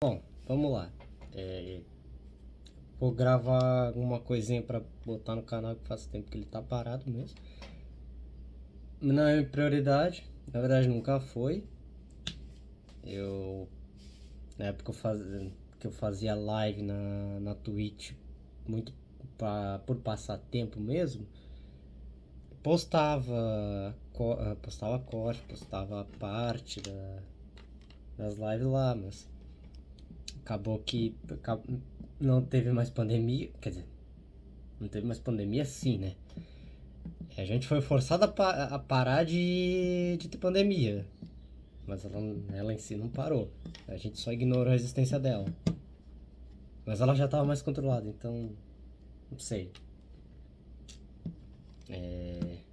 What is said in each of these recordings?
Bom, vamos lá. Vou gravar alguma coisinha pra botar no canal que faz tempo que ele tá parado mesmo. Não é prioridade, na verdade nunca foi. Eu, na época que eu fazia live na Twitch, muito por passatempo mesmo, postava corte, postava parte das lives lá, mas acabou que não teve mais pandemia, quer dizer, não teve mais pandemia sim, né? A gente foi forçado a parar de ter pandemia, mas ela em si não parou. A gente só ignorou a existência dela. Mas ela já estava mais controlada, então não sei.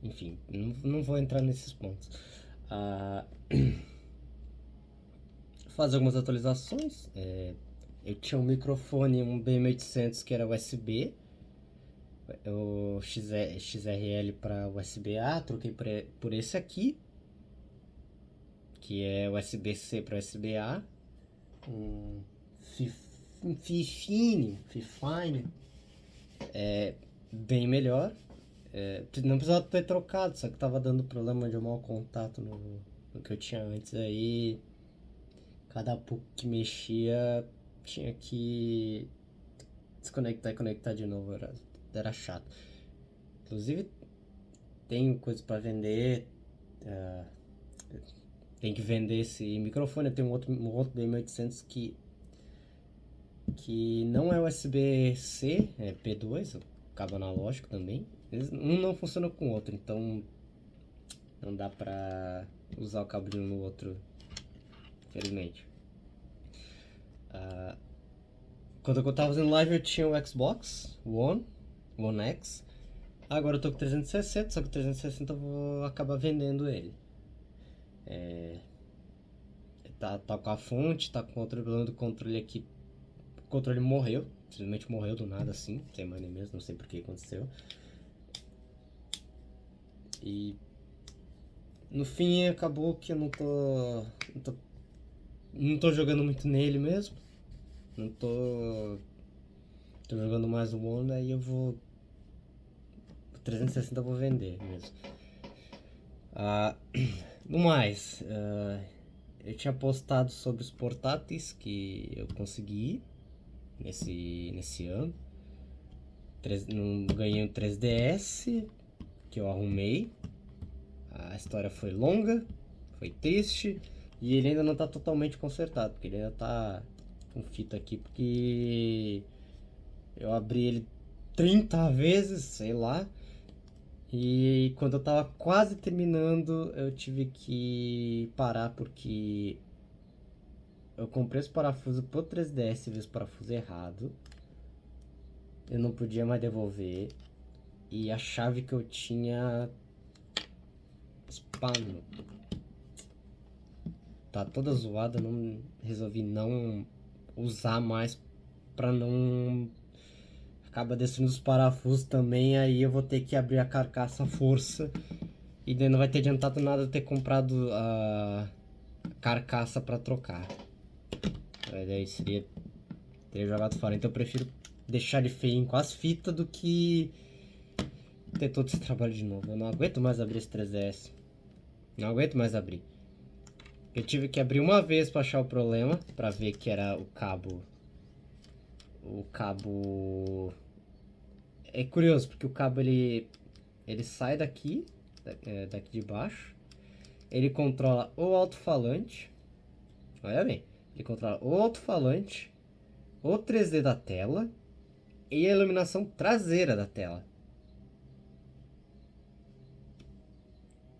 Enfim, não vou entrar nesses pontos. Ah, fazer algumas atualizações. Eu tinha um microfone, um BM800 que era USB, o XRL para USB-A, troquei por esse aqui, que é USB-C para USB-A. Um Fifine, bem melhor. Não precisava ter trocado, só que tava dando problema de mau contato no que eu tinha antes aí. Cada pouco que mexia, tinha que desconectar e conectar de novo, era chato. Inclusive, tenho coisas para vender. Uh, tem que vender esse microfone. Eu tenho um outro BM800 que não é USB-C, é P2, cabo analógico também. Um não funciona com o outro, então não dá pra usar o cabo de um no outro, infelizmente. Quando eu tava fazendo live eu tinha o Xbox One X. Agora eu tô com 360, só que o 360 eu vou acabar vendendo ele. Tá com a fonte, tá com o problema do controle aqui. O controle morreu, simplesmente morreu do nada assim, sem mais nem mesmo, não sei por que aconteceu. E no fim acabou que eu não tô jogando muito nele mesmo. Não tô jogando mais o One, aí eu vou. O 360 eu vou vender mesmo. Ah, no mais, eu tinha postado sobre os portáteis que eu consegui nesse ano. Ganhei um 3DS que eu arrumei. A história foi longa, foi triste e ele ainda não tá totalmente consertado, porque ele ainda tá com fita aqui, porque eu abri ele 30 vezes, sei lá. E quando eu tava quase terminando, eu tive que parar porque eu comprei os parafusos pro 3DS e vi os parafusos errado. Eu não podia mais devolver. E a chave que eu tinha spam tá toda zoada, não resolvi não usar mais pra não acaba destruindo os parafusos também, aí eu vou ter que abrir a carcaça à força e daí não vai ter adiantado nada ter comprado a carcaça pra trocar. Aí daí teria jogado fora, então eu prefiro deixar ele feinho com as fitas do que ter todo esse trabalho de novo. Eu não aguento mais abrir esse 3DS. Não aguento mais abrir. Eu tive que abrir uma vez pra achar o problema, pra ver que era o cabo. O cabo. É curioso, porque o cabo ele sai daqui de baixo. Ele controla o alto-falante. Olha bem, ele controla o alto-falante, o 3D da tela e a iluminação traseira da tela.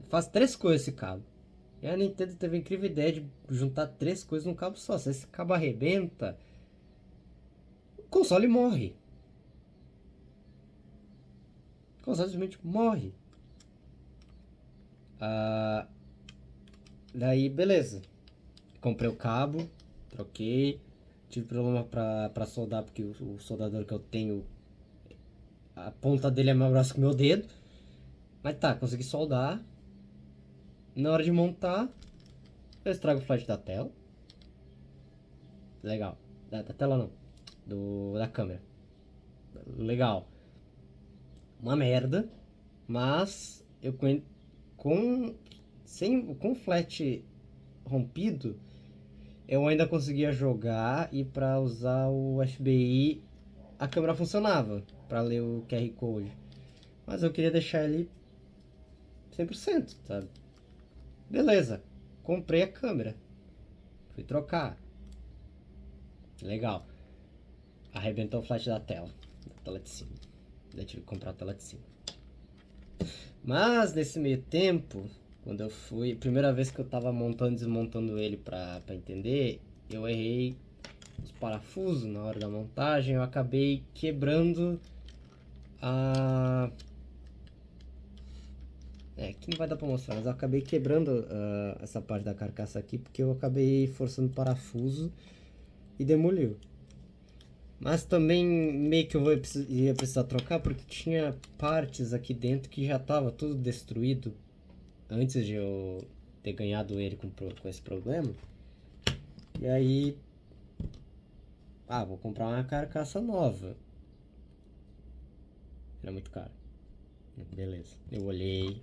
Faz três coisas esse cabo. E a Nintendo teve a incrível ideia de juntar três coisas num cabo só. Se esse cabo arrebenta, o console morre. O console simplesmente morre. Ah, daí, beleza. Comprei o cabo, troquei. Tive problema pra soldar, porque o soldador que eu tenho, a ponta dele é mais grossa que o meu dedo. Mas tá, consegui soldar. Na hora de montar, eu estrago o flash da tela. Legal. Da tela não. Da câmera. Legal. Uma merda. Mas eu com o flat rompido, eu ainda conseguia jogar e para usar o FBI a câmera funcionava para ler o QR Code. Mas eu queria deixar ele 100%, sabe? Beleza. Comprei a câmera. Fui trocar. Legal. Arrebentou o flash da tela de cima. Daí tive que comprar a tela de cima. Mas nesse meio tempo, quando eu fui, primeira vez que eu tava montando e desmontando ele pra entender, eu errei os parafusos na hora da montagem, eu acabei quebrando a... aqui não vai dar pra mostrar, mas eu acabei quebrando essa parte da carcaça aqui, porque eu acabei forçando o parafuso e demoliu. Mas também meio que ia precisar trocar, porque tinha partes aqui dentro que já tava tudo destruído antes de eu ter ganhado ele com esse problema. E aí, vou comprar uma carcaça nova. Era muito caro. Beleza. Eu olhei,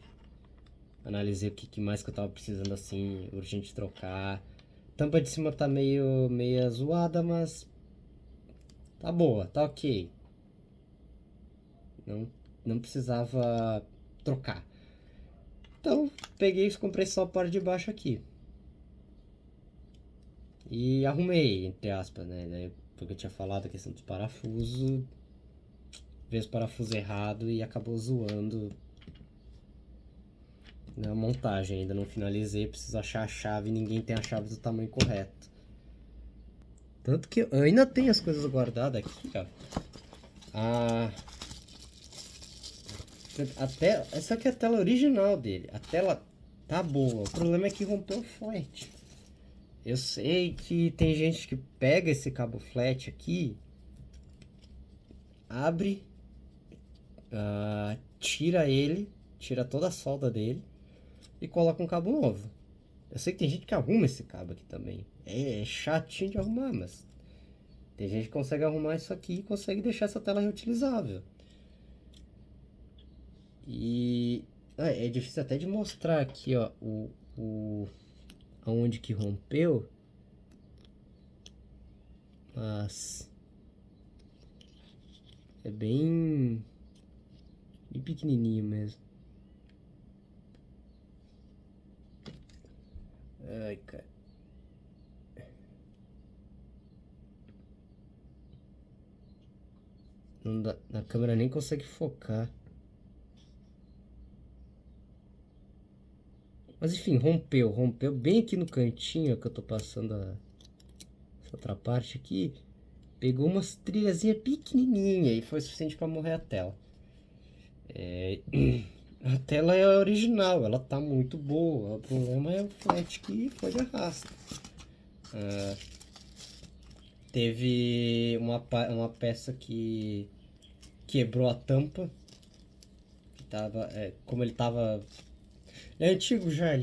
analisei o que mais que eu tava precisando assim, urgente de trocar. A tampa de cima tá meio zoada, mas tá boa, tá ok. Não precisava trocar. Então, peguei e comprei só a parte de baixo aqui. E arrumei, entre aspas, né? Porque eu tinha falado a questão dos parafusos. Fez o parafuso errado e acabou zoando na montagem. Ainda não finalizei, preciso achar a chave e ninguém tem a chave do tamanho correto. Tanto que eu ainda tenho as coisas guardadas aqui, ó. Essa aqui é a tela original dele. A tela tá boa. O problema é que rompeu o flat. Eu sei que tem gente que pega esse cabo flat aqui, abre, tira ele, tira toda a solda dele e coloca um cabo novo. Eu sei que tem gente que arruma esse cabo aqui também. É chatinho de arrumar, mas tem gente que consegue arrumar isso aqui e consegue deixar essa tela reutilizável. E é difícil até de mostrar aqui, ó, aonde que rompeu. Mas é bem pequenininho mesmo. Ai, cara. Não dá, na câmera nem consegue focar. Mas enfim, rompeu bem aqui no cantinho que eu tô passando essa outra parte aqui. Pegou umas trilhazinhas pequenininha e foi suficiente para morrer a tela. A tela é a original, ela tá muito boa. O problema é o flat que foi de arrasto. Teve uma peça que quebrou a tampa. Que tava, como ele tava... Ele é antigo já,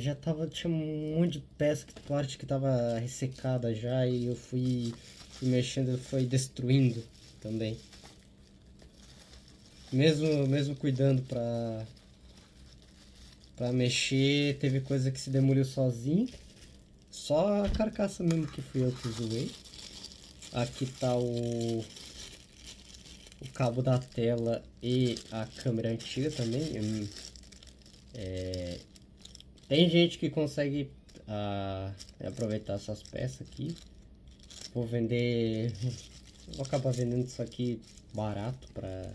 tinha um monte de peça, parte que tava ressecada já. E eu fui mexendo, ele foi destruindo também. Mesmo cuidando pra mexer, teve coisa que se demoliu sozinho. Só a carcaça mesmo que fui eu que zoei. Aqui tá o cabo da tela e a câmera antiga também. Tem gente que consegue aproveitar essas peças aqui. Vou acabar vendendo isso aqui barato pra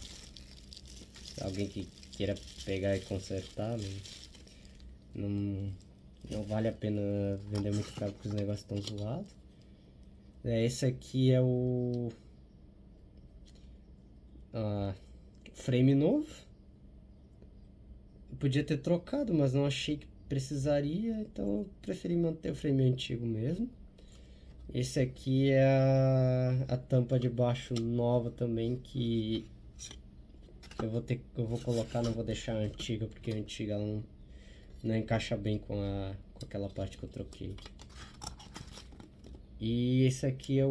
alguém que queira pegar e consertar. Não vale a pena vender muito caro porque os negócios estão zoados. Esse aqui é o frame novo. Eu podia ter trocado, mas não achei que precisaria, então eu preferi manter o frame antigo mesmo. Esse aqui é a tampa de baixo nova também, que eu vou colocar, não vou deixar a antiga, porque a antiga ela não encaixa bem com aquela parte que eu troquei. E esse aqui é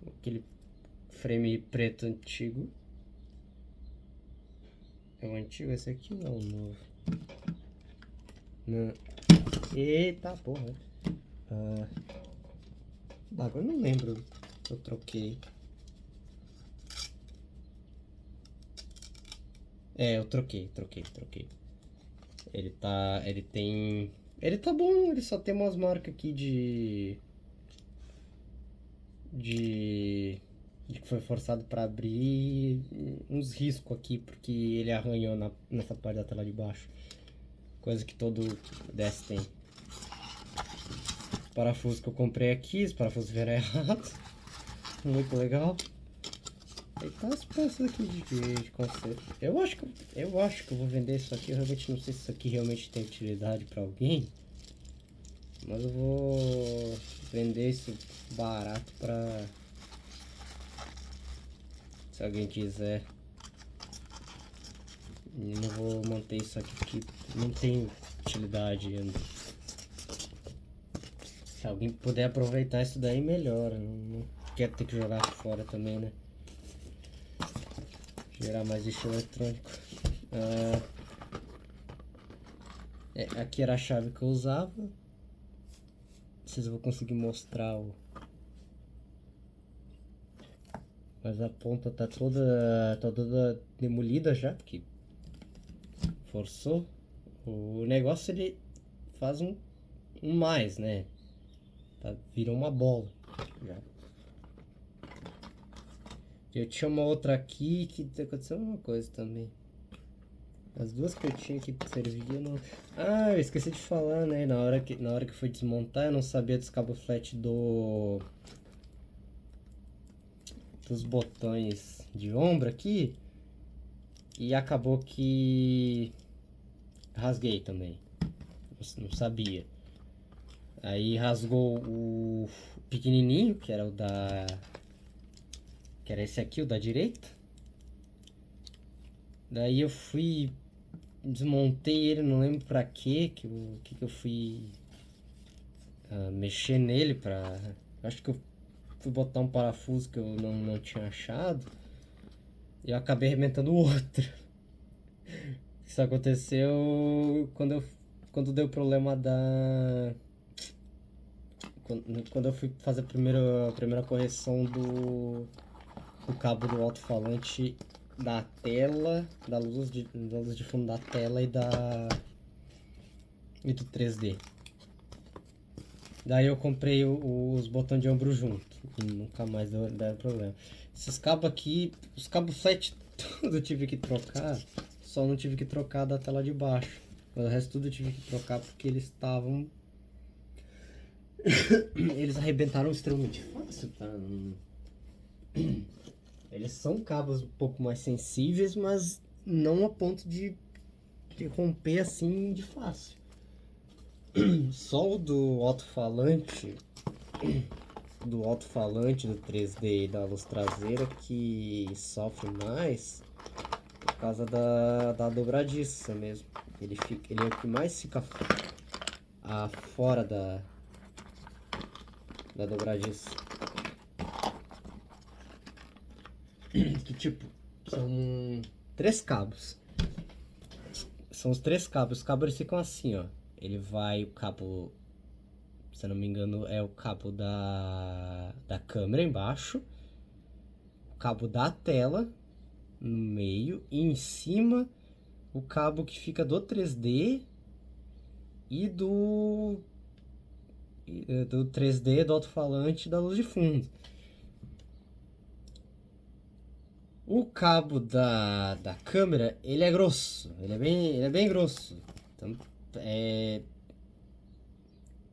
aquele frame preto antigo. É o antigo esse aqui ou é o novo? Não. Eita porra. Agora eu não lembro. Eu troquei. Eu troquei. Ele tá. Ele tem. Ele tá bom, ele só tem umas marcas aqui de que foi forçado pra abrir, uns riscos aqui, porque ele arranhou nessa parte da tela de baixo. Coisa que todo DS tem. Os parafusos que eu comprei aqui, os parafusos vieram errados. Muito legal. Aí tá as peças aqui de conserto. Eu acho que eu vou vender isso aqui. Eu realmente não sei se isso aqui realmente tem utilidade pra alguém. Mas eu vou vender isso barato pra... se alguém quiser. E não vou manter isso aqui porque não tem utilidade ainda. Se alguém puder aproveitar isso daí, melhor. Não quero ter que jogar fora também, né? Gerar mais lixo eletrônico. Aqui era a chave que eu usava. Não sei se eu vou conseguir mostrar mas a ponta tá toda demolida já, porque forçou. O negócio ele faz um mais, né? Virou uma bola já. Eu tinha uma outra aqui que aconteceu uma coisa também. As duas que eu tinha que servia não... Ah, eu esqueci de falar, né? Na hora que foi desmontar, eu não sabia dos cabos flat dos botões de ombro aqui. E acabou que rasguei também. Não sabia. Aí rasgou o pequenininho, que era que era esse aqui, o da direita. Daí eu fui, desmontei ele, não lembro pra quê, que eu fui mexer nele pra... Acho que eu fui botar um parafuso que eu não tinha achado. E eu acabei arrebentando o outro. Isso aconteceu quando deu problema quando eu fui fazer a primeira correção do cabo do alto-falante da tela, da luz de fundo da tela e do 3D. Daí eu comprei os botões de ombro junto e nunca mais deu problema. Esses cabos aqui, os cabos flat tudo eu tive que trocar, só não tive que trocar da tela de baixo. O resto tudo eu tive que trocar porque eles estavam... eles arrebentaram extremamente fácil, tá? Eles são cabos um pouco mais sensíveis, mas não a ponto de romper assim de fácil. Só o do alto-falante, do 3D e da luz traseira que sofre mais por causa da dobradiça mesmo. Ele é o que mais fica fora da dobradiça. Que tipo, são 3 cabos. São os 3 cabos. Os cabos eles ficam assim, ó. Ele vai, o cabo, se eu não me engano, é o cabo da câmera embaixo, o cabo da tela no meio e em cima o cabo que fica do 3D e do 3D, do alto-falante e da luz de fundo. O cabo da câmera, ele é grosso, ele é bem grosso. Então,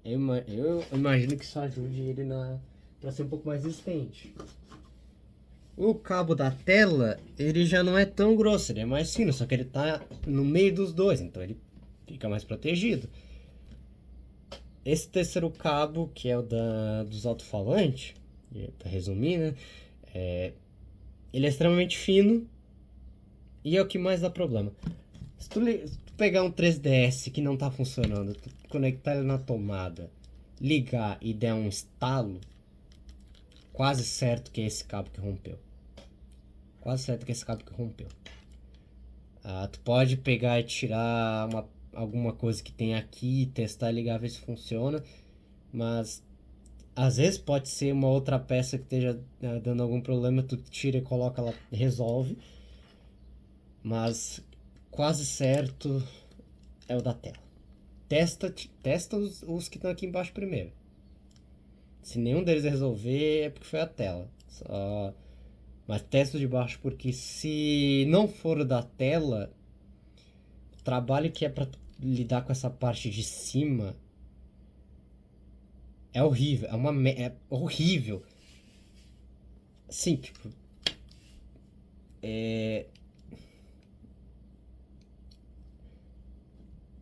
eu imagino que isso ajude ele para ser um pouco mais resistente. O cabo da tela, ele já não é tão grosso, ele é mais fino, só que ele tá no meio dos dois, então ele fica mais protegido. Esse terceiro cabo, que é o dos alto-falantes, para resumir, né? Ele é extremamente fino e é o que mais dá problema. Se tu pegar um 3DS que não tá funcionando, tu conectar ele na tomada ligar e der um estalo, quase certo que é esse cabo que rompeu. Quase certo que é esse cabo que rompeu. Tu pode pegar e tirar alguma coisa que tem aqui, testar e ligar, ver se funciona. Mas às vezes pode ser uma outra peça que esteja dando algum problema, tu tira e coloca, ela resolve. Mas quase certo é o da tela. Testa os que estão aqui embaixo primeiro. Se nenhum deles resolver, é porque foi a tela. Mas testa o de baixo, porque se não for o da tela, o trabalho que é pra lidar com essa parte de cima é horrível. É horrível. Sim, tipo.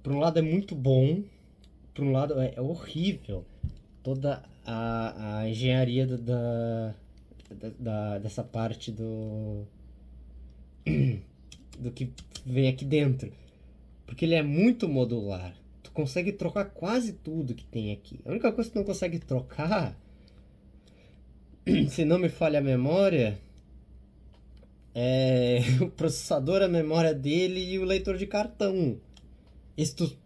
Por um lado é muito bom, por um lado é horrível. Toda a engenharia dessa parte do que vem aqui dentro. Porque ele é muito modular. Tu consegue trocar quase tudo que tem aqui. A única coisa que tu não consegue trocar, se não me falha a memória, é o processador, a memória dele e o leitor de cartão. E se tu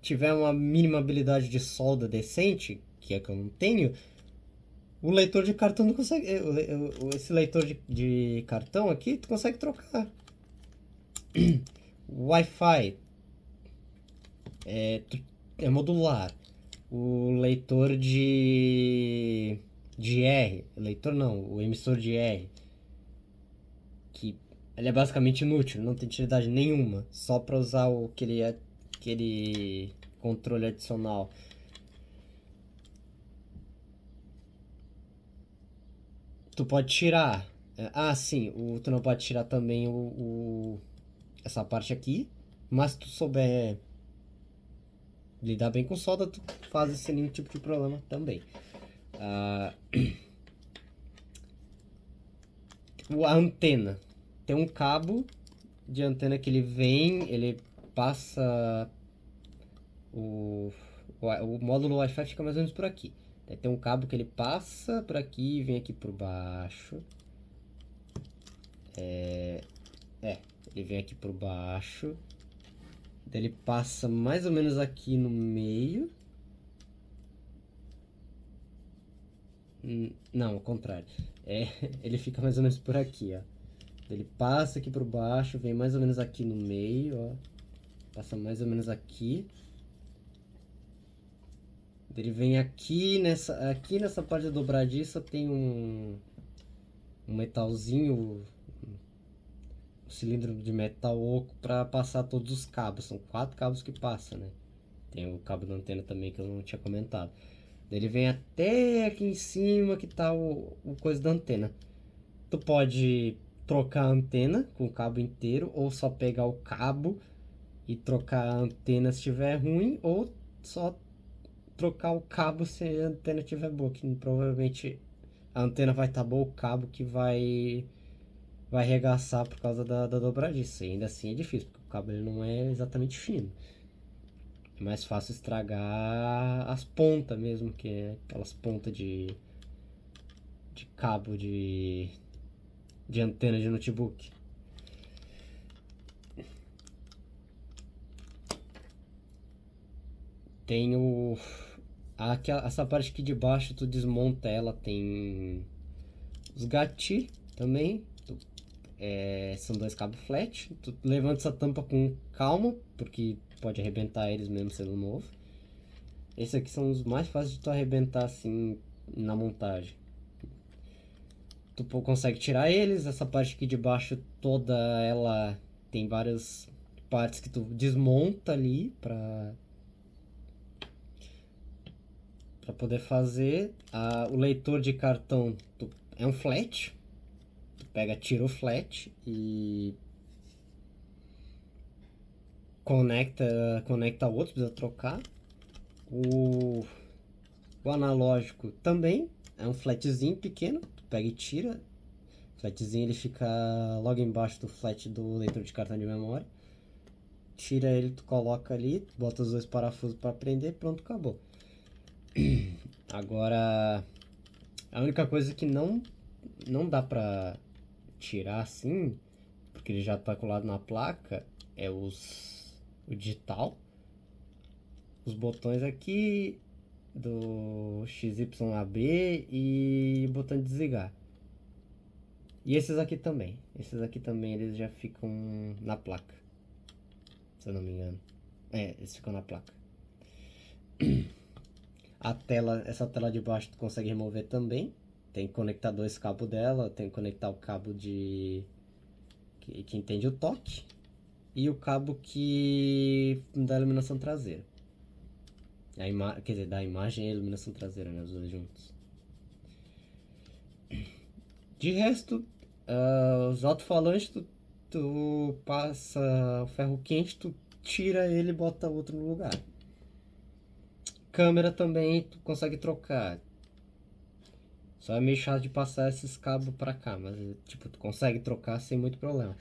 tiver uma mínima habilidade de solda decente, que é que eu não tenho, o leitor de cartão não consegue. Esse leitor de cartão aqui, tu consegue trocar. Wi-Fi é modular. O leitor de R, leitor não, o emissor de R, que ele é basicamente inútil, não tem utilidade nenhuma, só para usar aquele controle adicional. Tu pode tirar. Sim, tu não pode tirar também essa parte aqui, mas se tu souber lidar bem com solda, tu faz sem nenhum tipo de problema também. A antena. Tem um cabo de antena que ele passa o módulo Wi-Fi fica mais ou menos por aqui. Daí tem um cabo que ele passa por aqui e vem aqui por baixo. Ele vem aqui por baixo. Daí ele passa mais ou menos aqui no meio. Não, ao contrário. Ele fica mais ou menos por aqui, ó. Ele passa aqui por baixo, vem mais ou menos aqui no meio, ó. Passa mais ou menos aqui. Ele vem aqui nessa parte dobradiça, tem um metalzinho, um cilindro de metal oco para passar todos os cabos. São 4 cabos que passam, né? Tem o cabo da antena também que eu não tinha comentado. Ele vem até aqui em cima que tá o coisa da antena. Tu pode trocar a antena com o cabo inteiro, ou só pegar o cabo e trocar a antena se estiver ruim, ou só trocar o cabo se a antena estiver boa, que provavelmente a antena vai estar boa, o cabo que vai arregaçar por causa da dobradiça. E ainda assim é difícil, porque o cabo ele não é exatamente fino. É mais fácil estragar as pontas mesmo, que é aquelas pontas de cabo de antena de notebook. Tem essa parte aqui de baixo, tu desmonta ela, tem os gatilhos também. São 2 cabos flat. Tu levanta essa tampa com calma, porque pode arrebentar eles mesmo sendo novo. Esses aqui são os mais fáceis de tu arrebentar assim na montagem. Tu consegue tirar eles. Essa parte aqui de baixo toda ela tem várias partes que tu desmonta ali pra poder fazer. O leitor de cartão é um flat. Tu tira o flat e conecta ao outro, precisa trocar. O analógico também é um flatzinho pequeno, tu pega e tira. O flatzinho ele fica logo embaixo do flat do leitor de cartão de memória. Tira ele, tu coloca ali, bota os 2 parafusos para prender, pronto, acabou. Agora, a única coisa que não dá pra tirar assim, porque ele já tá colado na placa, é o digital, os botões aqui do XYAB e o botão de desligar. E esses aqui também. Esses aqui também eles já ficam na placa, se eu não me engano. É, eles ficam na placa. A tela, essa tela de baixo tu consegue remover também. Tem que conectar dois cabos dela, tem que conectar o cabo de que entende o toque e o cabo que dá iluminação traseira. Quer dizer, da imagem e a iluminação traseira, né, os dois juntos. De resto, os alto-falantes tu passa o ferro quente, tu tira ele e bota outro no lugar. Câmera também tu consegue trocar. Só é meio chato de passar esses cabos pra cá, mas tipo, tu consegue trocar sem muito problema.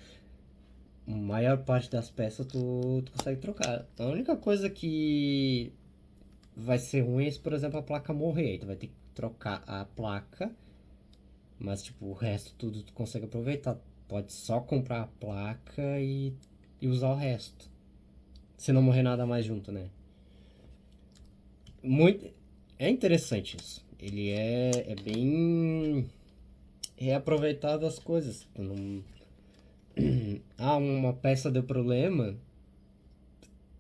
A maior parte das peças tu consegue trocar. A única coisa que vai ser ruim é se, por exemplo, a placa morrer. Aí tu vai ter que trocar a placa, mas tipo, o resto tudo tu consegue aproveitar. Pode só comprar a placa e usar o resto. Se não morrer nada mais junto, né? Muito. É interessante isso. Ele é bem reaproveitado as coisas. Não... uma peça deu problema,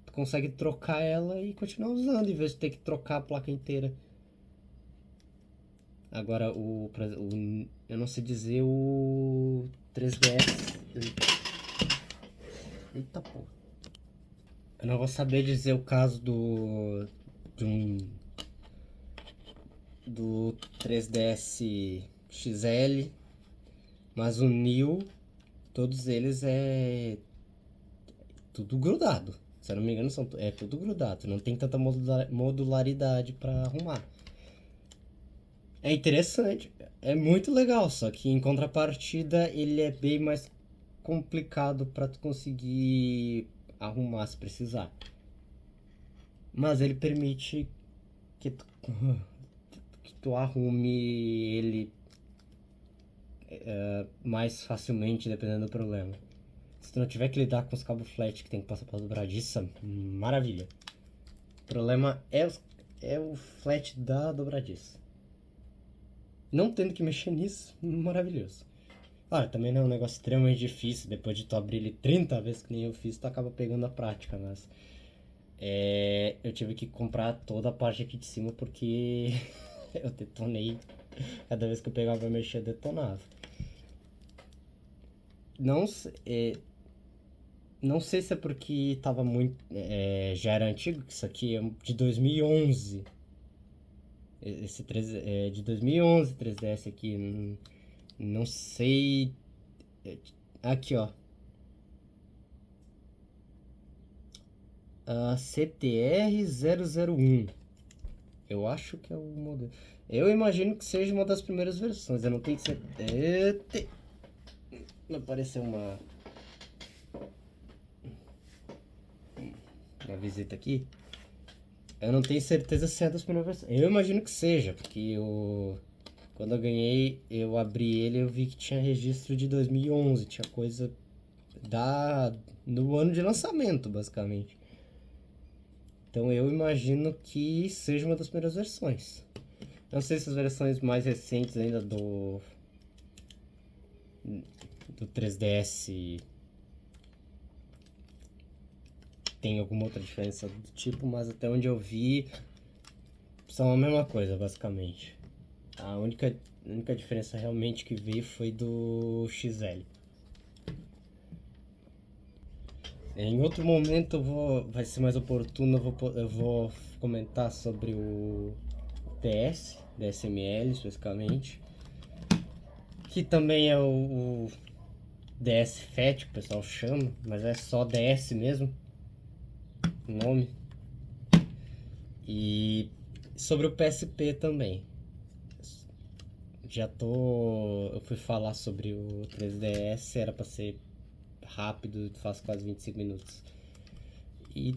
tu consegue trocar ela e continuar usando, em vez de ter que trocar a placa inteira. Agora, eu não sei dizer o 3DS. Eita porra. Eu não vou saber dizer o caso de um do 3DS XL, mas o New, todos eles é tudo grudado. Se eu não me engano, é tudo grudado. Não tem tanta modularidade para arrumar. É interessante, é muito legal, só que em contrapartida ele é bem mais complicado para tu conseguir arrumar se precisar. Mas ele permite que tu, que tu arrume ele mais facilmente dependendo do problema. Se tu não tiver que lidar com os cabos flat que tem que passar pela dobradiça, maravilha. O problema é o flat da dobradiça. Não tendo que mexer nisso, maravilhoso. Claro, também não é um negócio extremamente difícil. Depois de tu abrir ele 30 vezes que nem eu fiz, tu acaba pegando a prática, mas eu tive que comprar toda a parte aqui de cima porque eu detonei. Cada vez que eu pegava pra mexer, eu detonava. Não, não sei se é porque tava muito. Já era antigo, que isso aqui é de 2011. Esse 3, é de 2011, 3DS aqui. Não sei. Aqui, ó. CTR-001. Eu acho que é o modelo. Eu imagino que seja uma das primeiras versões. Eu não tenho certeza. Apareceu uma visita aqui. Eu não tenho certeza se é das primeiras versões. Eu imagino que seja, porque quando eu ganhei, eu abri ele e eu vi que tinha registro de 2011. Tinha coisa no ano de lançamento, basicamente. Então eu imagino que seja uma das primeiras versões. Não sei se as versões mais recentes ainda do 3DS tem alguma outra diferença do tipo, mas até onde eu vi são a mesma coisa, basicamente. A única diferença realmente que vi foi do XL. Em outro momento vai ser mais oportuno, eu vou comentar sobre o DSML especificamente, que também é o DS Fat, que o pessoal chama, mas é só DS mesmo, o nome. E sobre o PSP também. Eu fui falar sobre o 3DS, era pra ser rápido, faz quase 25 minutos. E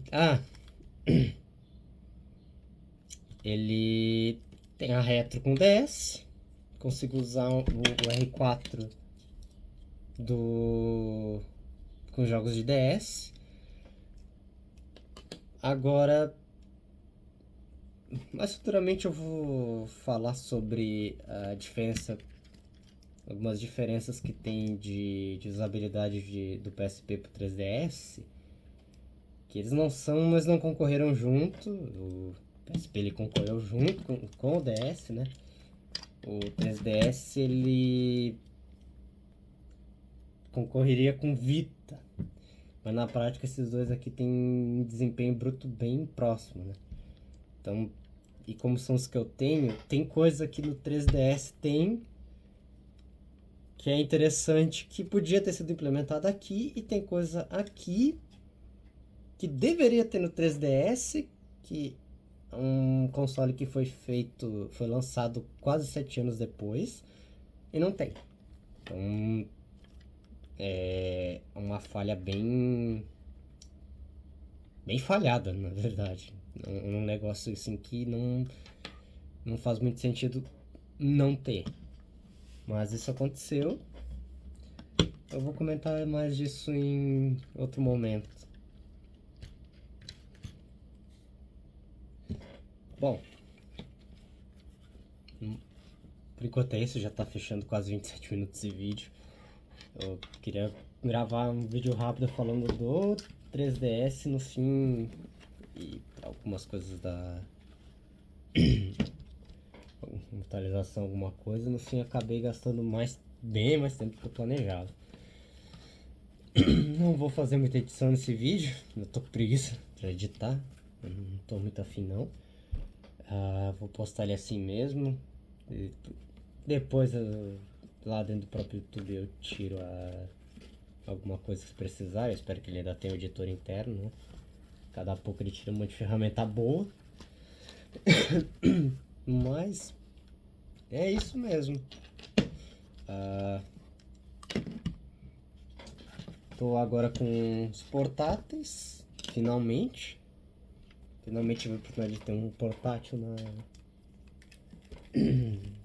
Ele tem a retro com DS. Consigo usar o R4 com jogos de DS. Agora, mais futuramente eu vou falar sobre a diferença, algumas diferenças que tem de usabilidade do PSP pro 3DS, que eles não são, mas não concorreram junto. O PSP ele concorreu junto com o DS, né? O 3DS ele concorreria com Vita, mas na prática esses dois aqui têm um desempenho bruto bem próximo, né? Então, e como são os que eu tenho, tem coisa que no 3DS tem que é interessante, que podia ter sido implementada aqui, e tem coisa aqui que deveria ter no 3DS, que é um console que foi lançado quase 7 anos depois, e não tem. Então, é uma falha bem falhada, na verdade. Um negócio assim que não faz muito sentido não ter. Mas isso aconteceu. Eu vou comentar mais disso em outro momento. Bom, por enquanto é isso, já tá fechando quase 27 minutos de vídeo. Eu queria gravar um vídeo rápido falando do 3DS no fim e algumas coisas da atualização, alguma coisa. No fim acabei gastando bem mais tempo do que eu planejava. Não vou fazer muita edição nesse vídeo, eu tô com preguiça pra editar, eu não tô muito afim não. Vou postar ele assim mesmo. E depois lá dentro do próprio YouTube eu tiro alguma coisa que precisar. Eu espero que ele ainda tenha um editor interno, né? Cada pouco ele tira uma de ferramenta boa. Mas é isso mesmo. Tô agora com os portáteis, finalmente. Finalmente tive a oportunidade de ter um portátil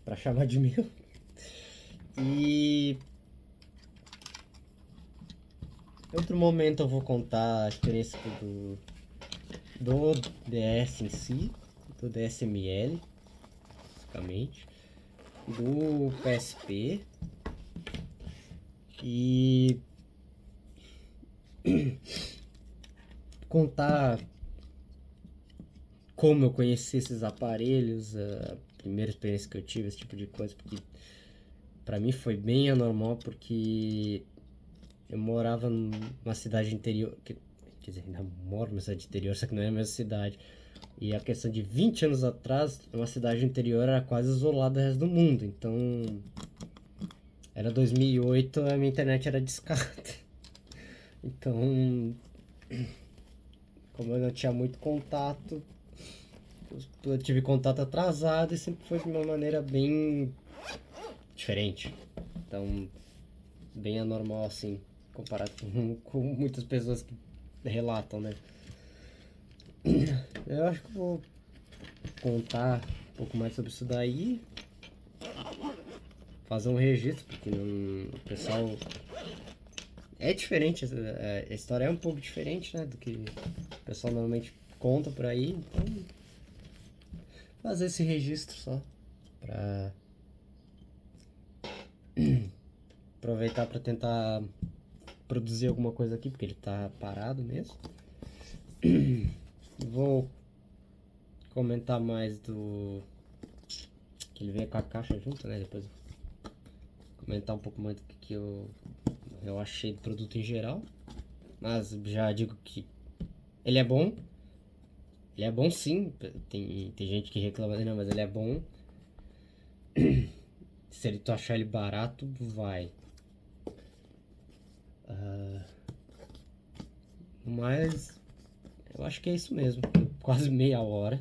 pra chamar de meu. E em outro momento eu vou contar a experiência do DS em si, do DSML, basicamente, do PSP e contar como eu conheci esses aparelhos, a primeira experiência que eu tive, esse tipo de coisa, porque pra mim foi bem anormal, porque eu morava numa cidade interior, quer dizer, ainda moro numa cidade interior, só que não é a mesma cidade. E a questão de 20 anos atrás, uma cidade interior era quase isolada do resto do mundo. Então, era 2008, a minha internet era discada. Então, como eu não tinha muito contato, eu tive contato atrasado e sempre foi de uma maneira bem diferente. Então, bem anormal assim, comparado com muitas pessoas que relatam, né? Eu acho que vou contar um pouco mais sobre isso daí, fazer um registro, porque o pessoal é diferente, a história é um pouco diferente, né, do que o pessoal normalmente conta por aí, então fazer esse registro só pra aproveitar para tentar produzir alguma coisa aqui, porque ele tá parado mesmo. Vou comentar mais do que ele veio com a caixa junto, né? Depois comentar um pouco mais do que eu achei do produto em geral. Mas já digo que ele é bom. Ele é bom sim. Tem gente que reclama dele, não, mas ele é bom. Se tu achar ele barato, vai. Mas eu acho que é isso mesmo. Quase meia hora.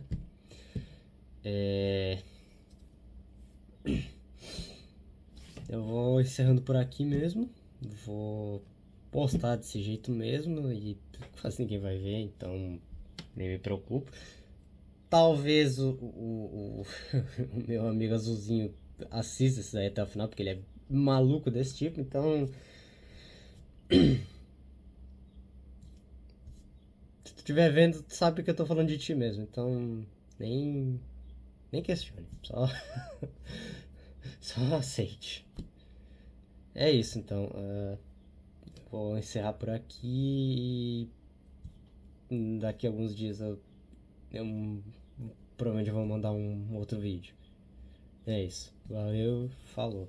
Eu vou encerrando por aqui mesmo. Vou postar desse jeito mesmo e quase ninguém vai ver, então nem me preocupo. talvez o meu amigo azulzinho assista isso daí até o final, porque ele é maluco desse tipo, então. Se tu estiver vendo, tu sabe que eu tô falando de ti mesmo, então. Nem. Nem questione. Só. Só aceite. É isso então. Vou encerrar por aqui e daqui a alguns dias eu provavelmente vou mandar um outro vídeo. É isso. Valeu, falou.